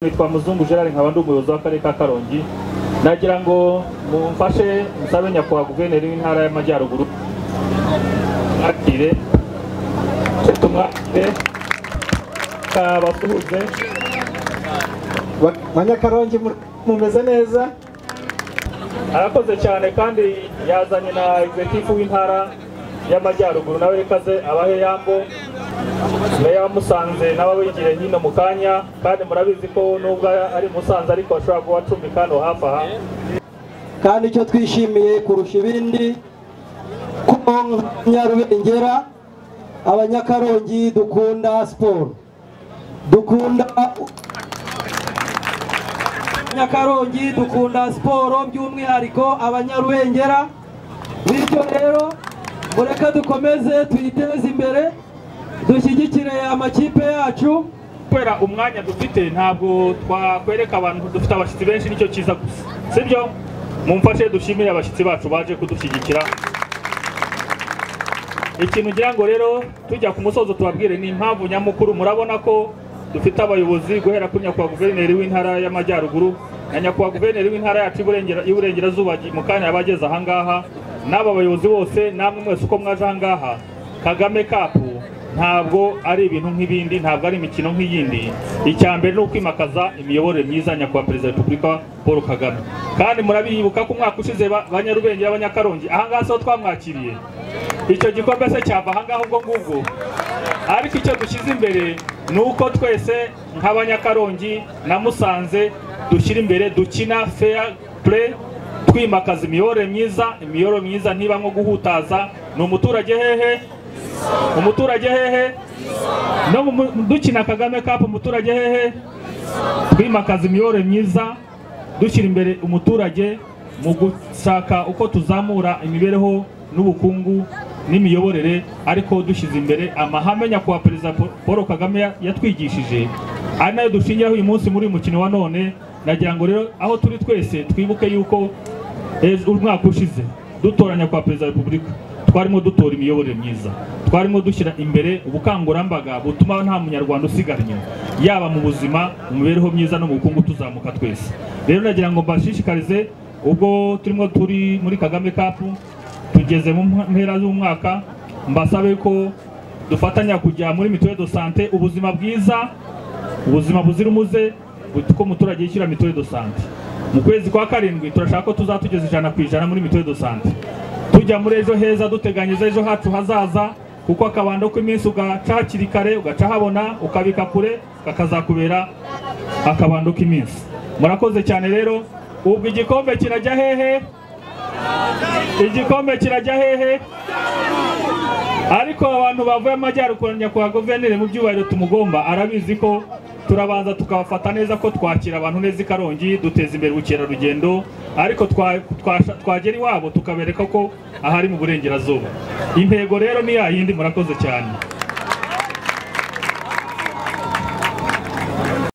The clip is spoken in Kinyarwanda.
Nitwa Muzungu Gerard nkaba ndi umuyobozi w'akarere ka Karongi. Nagira ngo mumfashe musabe nyakubahwa guverineri w'intara y'Amajyaruguru akire tumwakire kabasuhuze Banyakarongi mumeze neza. arakoze cyane kandi yazanye na executive w'intara y'Amajyaruguru nawe rekaze abahe yambo Meya wa Musanze n'ababigire hino mu kanya kandi murabizi ko nubwo ari Musanze ariko ashobora kuba acumbika hano hafi aha. Kandi icyo twishimiye kurusha ibindi ko Nyarubengera Abanyakarongi dukunda sport, Nyakarongi dukunda sport by'umwihariko Abanyarubengera. Bityo rero mureka dukomeze tuyiteze imbere, dushyigikire amakipe yacu. Kwera umwanya dufite ntabwo twakwereka abantu dufite abashyitsi benshi nicyo cyiza gusa, sibyo? Mumfashe dushimire abashyitsi bacu baje kudushyigikira. Ikintu ngira ngo rero tujya ku musozo tubabwire ni impamvu nyamukuru. Murabona ko dufite abayobozi guhera kuri nyakubahwa guverineri w'intara y'Amajyaruguru na nyakubahwa guverineri w'intara yacu y'Iburengerazuba mu kanya yabageze ahangaha, n'aba bayobozi bose namwe mwese uko mwaje ahangaha. Kagame Cup ntabwo ari ibintu nk'ibindi, ntabwo ari imikino nk'iyindi. Icyambere ni ukwimakaza imiyoborere myiza nyakubahwa Perezida wa Repubulika Paul Kagame. Kandi murabibuka ko umwaka ushize Banyarubengera Abanyakarongi ahangaha so twamwakiriye, icyo gikombe se cyava ahangaha ubwo ngubwo. Ariko icyo dushyize imbere ni uko twese nk'Abanyakarongi na Musanze dushyira imbere dukina fair play, twimakaza imiyoborere myiza ntiba nko guhutaza. Ni umuturage hehe no dukina Kagame Cup umuturage hehe, twimakaza imiyoborere myiza dushyira imbere umuturage mu gushaka uko tuzamura imibereho n'ubukungu n'imiyoborere, ariko dushyize imbere amahame nyakubahwa Perezida Paul Kagame yatwigishije, ari nayo dushingiraho uyu munsi muri mukino wa none. Nagira ngo rero aho turi twese twibuke yuko umwaka ushize dutoranya kwa Perezida wa Repubulika twarimo dutora imiyoborere myiza, twarimo dushyira imbere ubukangurambaga butuma nta munyarwanda usigara inyuma, yaba mu buzima, mu mibereho myiza no mu bukungu tuzamuka twese. Rero nagira ngo mbashishikarize, ubwo turi muri Kagame Cup tugeze mu mpera z'umwaka, mbasabe ko dufatanya kujya muri mituelle de santé, ubuzima bwiza, ubuzima buzira umuze, ko umuturage yishyura mituelle de santé. Mu kwezi kwa karindwi turashaka ko tuzatugeza 100% muri mituelle de santé. Tujya muri ejo heza duteganyiza ejo hacu hazaza, kuko akabando k'iminsi ugaca hakiri kare ugaca habona ukabika kure kakazakubera akabando k'iminsi. Murakoze cyane rero. Ubwo igikombe kirajya hehe? Igikombe kirajya hehe? Ariko abantu bavuye Amajyaruguru nyakubahwa guverineri mu byubahiro tumugomba arabizi ko turabanza tukabafata neza, ko twakira abantu neza i Karongi, duteza imbere ubukerarugendo, ariko twagera iwabo tukabereka ko ahari mu Burengerazuba. Intego rero ni yayindi. Murakoze cyane.